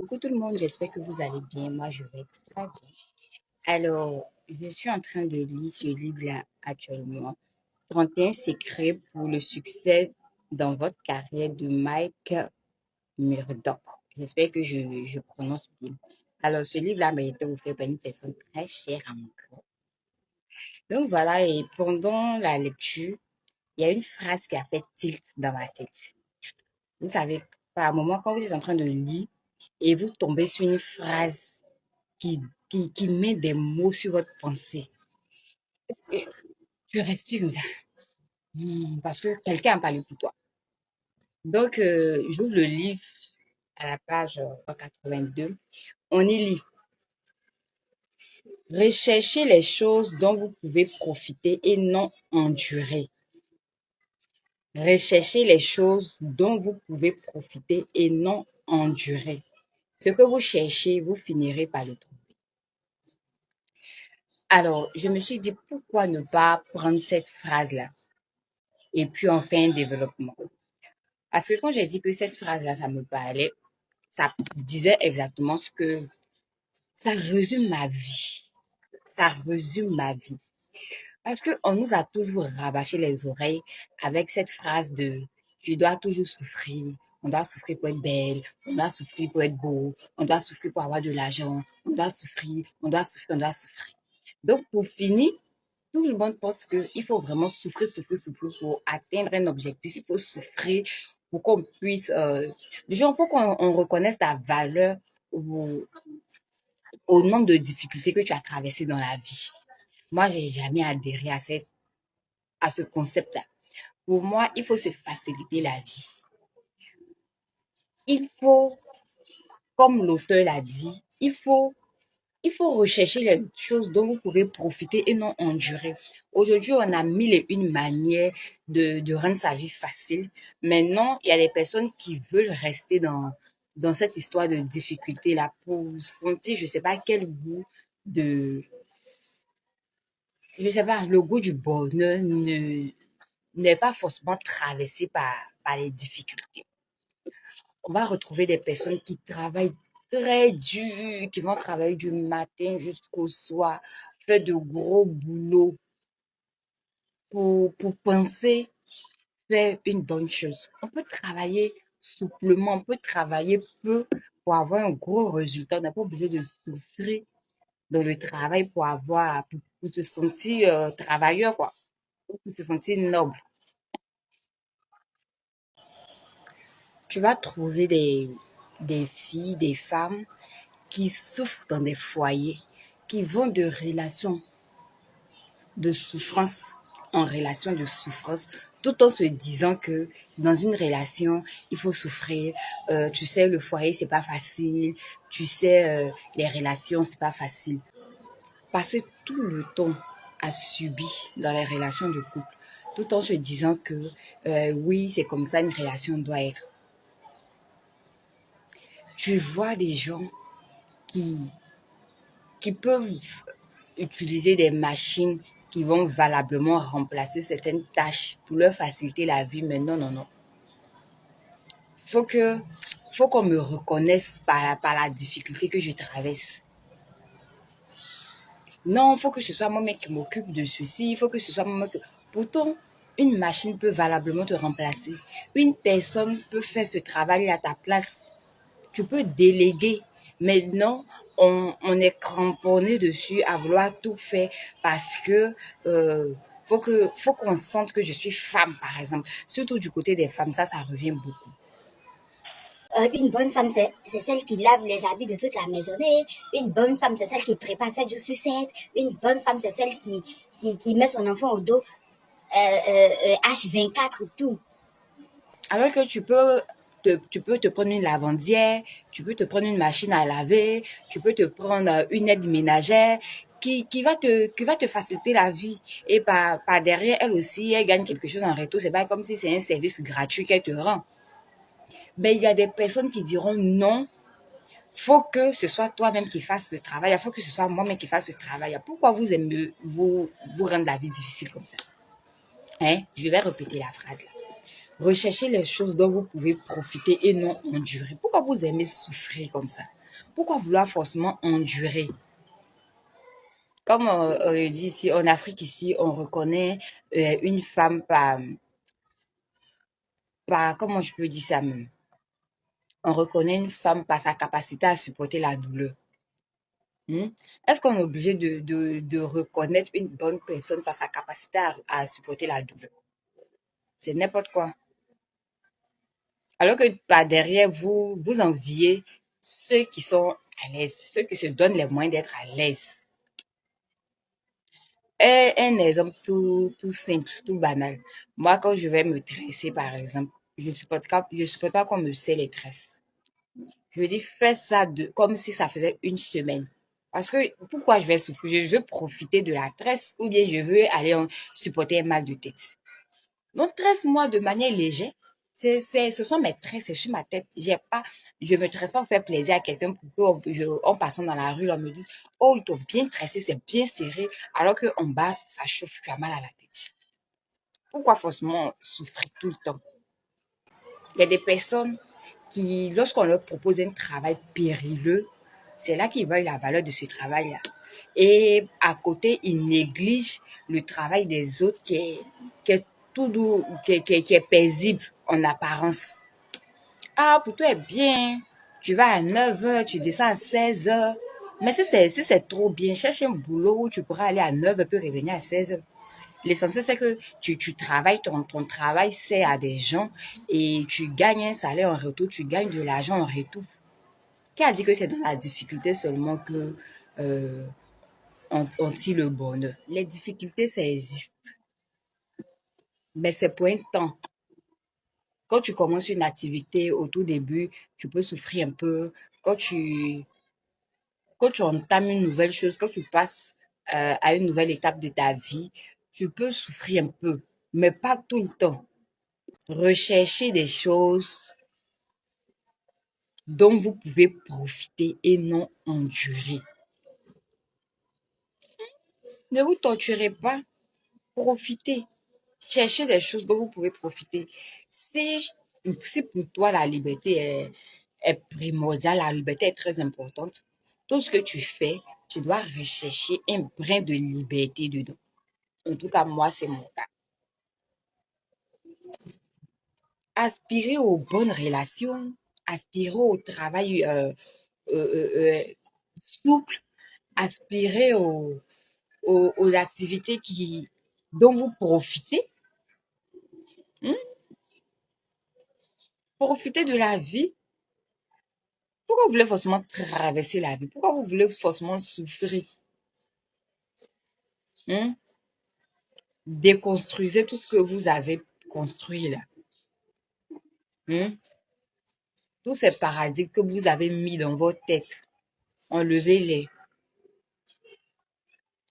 Coucou tout le monde, j'espère que vous allez bien. Moi, je vais très bien. Alors, je suis en train de lire ce livre-là actuellement. 31 secrets pour le succès dans votre carrière de Mike Murdock. J'espère que je prononce bien. Alors, ce livre-là m'a été offert par une personne très chère à mon cœur. Donc voilà, et pendant la lecture, il y a une phrase qui a fait tilt dans ma tête. Vous savez, par moment, quand vous êtes en train de lire et vous tombez sur une phrase qui, qui met des mots sur votre pensée. Et tu respires comme ça. Parce que quelqu'un a parlé pour toi. Donc, j'ouvre le livre à la page 82. On y lit. Recherchez les choses dont vous pouvez profiter et non endurer. Recherchez les choses dont vous pouvez profiter et non endurer. Ce que vous cherchez, vous finirez par le trouver. Alors, je me suis dit, pourquoi ne pas prendre cette phrase-là et puis en faire un développement? Parce que quand j'ai dit que cette phrase-là, ça me parlait, ça disait exactement ce que... Ça résume ma vie. Ça résume ma vie. Parce qu'on nous a toujours rabâché les oreilles avec cette phrase de «tu dois toujours souffrir». On doit souffrir pour être belle, on doit souffrir pour être beau, on doit souffrir pour avoir de l'argent, on doit souffrir, on doit souffrir, on doit souffrir. Donc, pour finir, tout le monde pense qu'il faut vraiment souffrir, souffrir, souffrir pour atteindre un objectif. Il faut souffrir pour qu'on puisse... déjà, il faut qu'on reconnaisse ta valeur au, au nombre de difficultés que tu as traversées dans la vie. Moi, j'ai jamais adhéré à ce concept-là. Pour moi, il faut se faciliter la vie. Il faut, comme l'auteur l'a dit, il faut rechercher les choses dont vous pouvez profiter et non endurer. Aujourd'hui, on a mille et une manières de rendre sa vie facile. Maintenant, il y a des personnes qui veulent rester dans cette histoire de difficulté-là pour sentir, je sais pas, quel goût de, je sais pas, le goût du bonheur n'est pas forcément traversé par les difficultés. On va retrouver des personnes qui travaillent très dur, qui vont travailler du matin jusqu'au soir, faire de gros boulots pour penser faire une bonne chose. On peut travailler souplement, on peut travailler peu pour avoir un gros résultat. On n'a pas obligé de souffrir dans le travail pour se sentir travailleur, quoi, pour se sentir noble. Tu vas trouver des filles, des femmes qui souffrent dans des foyers, qui vont de relation de souffrance en relation de souffrance, tout en se disant que dans une relation, il faut souffrir. Tu sais, le foyer, c'est pas facile. Tu sais, les relations, c'est pas facile. Passer tout le temps à subir dans les relations de couple, tout en se disant que oui, c'est comme ça une relation doit être. Tu vois des gens qui, qui peuvent utiliser des machines qui vont valablement remplacer certaines tâches pour leur faciliter la vie, mais non, non, non. Faut que, faut qu'on me reconnaisse par la difficulté que je traverse. Non, il faut que ce soit moi-même qui m'occupe de ceci, il faut que ce soit moi-même que... Pourtant, une machine peut valablement te remplacer. Une personne peut faire ce travail à ta place. Tu peux déléguer. Maintenant, on est cramponné dessus à vouloir tout faire parce que faut qu'on sente que je suis femme, par exemple. Surtout du côté des femmes, ça revient beaucoup. Une bonne femme, c'est celle qui lave les habits de toute la maisonnée. Une bonne femme, c'est celle qui prépare 7 jours sur 7. Une bonne femme, c'est celle qui met son enfant au dos H24 tout. Alors que tu peux te prendre une lavandière, tu peux te prendre une machine à laver, tu peux te prendre une aide ménagère qui va te faciliter la vie. Et par derrière, elle aussi, elle gagne quelque chose en retour. C'est pas comme si c'est un service gratuit qu'elle te rend. Mais il y a des personnes qui diront non, faut que ce soit toi-même qui fasses ce travail, il faut que ce soit moi-même qui fasse ce travail. Pourquoi vous aimez vous rendre la vie difficile comme ça? Hein? Je vais répéter la phrase là. Recherchez les choses dont vous pouvez profiter et non endurer. Pourquoi vous aimez souffrir comme ça? Pourquoi vouloir forcément endurer? Comme on le dit ici, en Afrique, ici, on reconnaît une femme par, comment je peux dire ça même? On reconnaît une femme par sa capacité à supporter la douleur. Hmm? Est-ce qu'on est obligé de reconnaître une bonne personne par sa capacité à supporter la douleur? C'est n'importe quoi. Alors que par derrière, vous enviez ceux qui sont à l'aise, ceux qui se donnent les moyens d'être à l'aise. Et un exemple tout simple, tout banal. Moi, quand je vais me tresser, par exemple, je supporte pas qu'on me serre les tresses. Je dis, fais ça comme si ça faisait une semaine. Parce que pourquoi je vais souffrir? Je veux profiter de la tresse ou bien je veux aller supporter un mal de tête. Donc, tresse-moi de manière légère. Ce sont mes tresses, c'est sur ma tête. Je me tresse pas pour faire plaisir à quelqu'un pour en passant dans la rue, on me dise, oh, ils t'ont bien tressé, c'est bien serré, alors qu'en bas, ça chauffe, tu as mal à la tête. Pourquoi forcément souffrir tout le temps? Il y a des personnes qui, lorsqu'on leur propose un travail périlleux, c'est là qu'ils voient la valeur de ce travail-là. Et à côté, ils négligent le travail des autres qui est tout doux, qui est paisible en apparence. Ah, pour toi, est bien. Tu vas à 9 heures, tu descends à 16 heures. Mais si c'est trop bien, cherche un boulot où tu pourras aller à 9 heures puis revenir à 16 heures. L'essentiel, c'est que tu travailles, ton travail sert à des gens et tu gagnes un salaire en retour, tu gagnes de l'argent en retour. Qui a dit que c'est dans la difficulté seulement que euh, on tire le bonheur? Les difficultés, ça existe, mais c'est pour un temps. Quand tu commences une activité au tout début, tu peux souffrir un peu. Quand tu, quand tu entames une nouvelle chose, quand tu passes à une nouvelle étape de ta vie, tu peux souffrir un peu, mais pas tout le temps. Recherchez des choses dont vous pouvez profiter et non endurer. Ne vous torturez pas, profitez. Cherchez des choses dont vous pouvez profiter. Si pour toi la liberté est primordiale, la liberté est très importante, tout ce que tu fais, tu dois rechercher un brin de liberté dedans. En tout cas, moi, c'est mon cas. Aspirer aux bonnes relations, aspirer au travail souple, aspirer aux activités dont vous profitez. Hmm? Profitez de la vie. Pourquoi vous voulez forcément traverser la vie? Pourquoi vous voulez forcément souffrir? Hmm? Déconstruisez tout ce que vous avez construit là. Hmm? Tous ces paradigmes que vous avez mis dans votre tête, enlevez-les.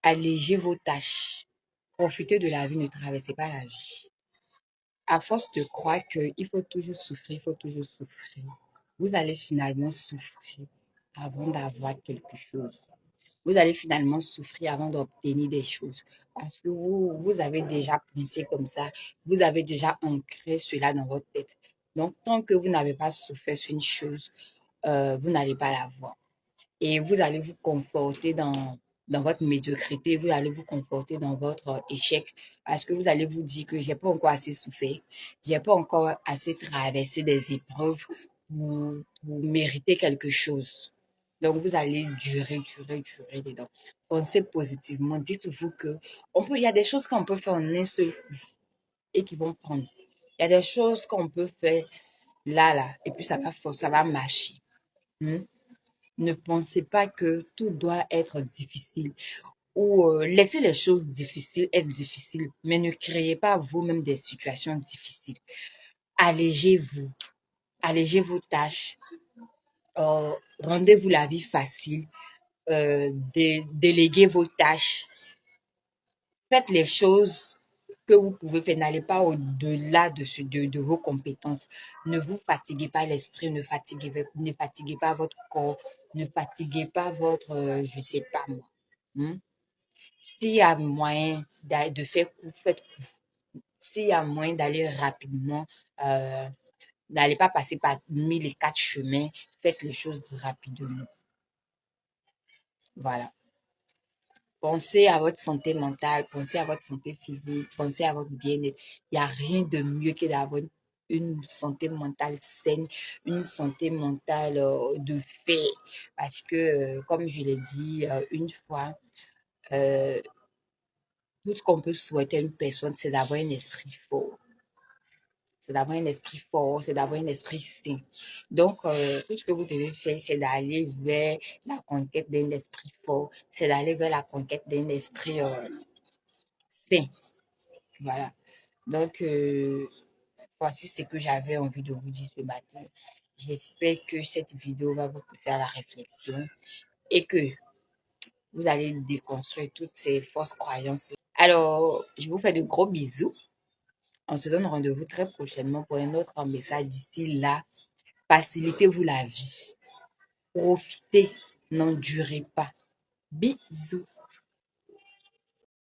Allégez vos tâches. Profitez de la vie, ne traversez pas la vie. À force de croire qu'il faut toujours souffrir, il faut toujours souffrir, vous allez finalement souffrir avant d'avoir quelque chose. Vous allez finalement souffrir avant d'obtenir des choses. Parce que vous avez déjà pensé comme ça, vous avez déjà ancré cela dans votre tête. Donc, tant que vous n'avez pas souffert sur une chose, vous n'allez pas l'avoir. Et vous allez vous comporter dans votre médiocrité, vous allez vous comporter dans votre échec parce que vous allez vous dire que j'ai pas encore assez souffert, j'ai pas encore assez traversé des épreuves pour mériter quelque chose. Donc, vous allez durer dedans. Pensez positivement. Dites-vous que il y a des choses qu'on peut faire en un seul coup et qui vont prendre. Il y a des choses qu'on peut faire là, et puis ça va marcher. Hmm? Ne pensez pas que tout doit être difficile ou laissez les choses difficiles être difficiles, mais ne créez pas vous-même des situations difficiles. Allégez-vous, allégez vos tâches, rendez-vous la vie facile, déléguez vos tâches, faites les choses que vous pouvez faire, n'allez pas au-delà de vos compétences. Ne vous fatiguez pas l'esprit, ne fatiguez pas votre corps, ne fatiguez pas votre, je sais pas moi. Hmm? S'il y a moyen de faire coup, faites coup. S'il y a moyen d'aller rapidement, n'allez pas passer par 1004 chemins, faites les choses rapidement. Voilà. Pensez à votre santé mentale, pensez à votre santé physique, pensez à votre bien-être. Il n'y a rien de mieux que d'avoir une santé mentale saine, une santé mentale de paix. Parce que, comme je l'ai dit une fois, euh, tout ce qu'on peut souhaiter à une personne, c'est d'avoir un esprit fort. C'est d'avoir un esprit fort, c'est d'avoir un esprit sain. Donc, tout ce que vous devez faire, c'est d'aller vers la conquête d'un esprit fort, c'est d'aller vers la conquête d'un esprit sain. Voilà. Donc, voici ce que j'avais envie de vous dire ce matin. J'espère que cette vidéo va vous pousser à la réflexion et que vous allez déconstruire toutes ces fausses croyances. Alors, je vous fais de gros bisous. On se donne rendez-vous très prochainement pour un autre message. D'ici là, facilitez-vous la vie. Profitez, n'endurez pas. Bisous.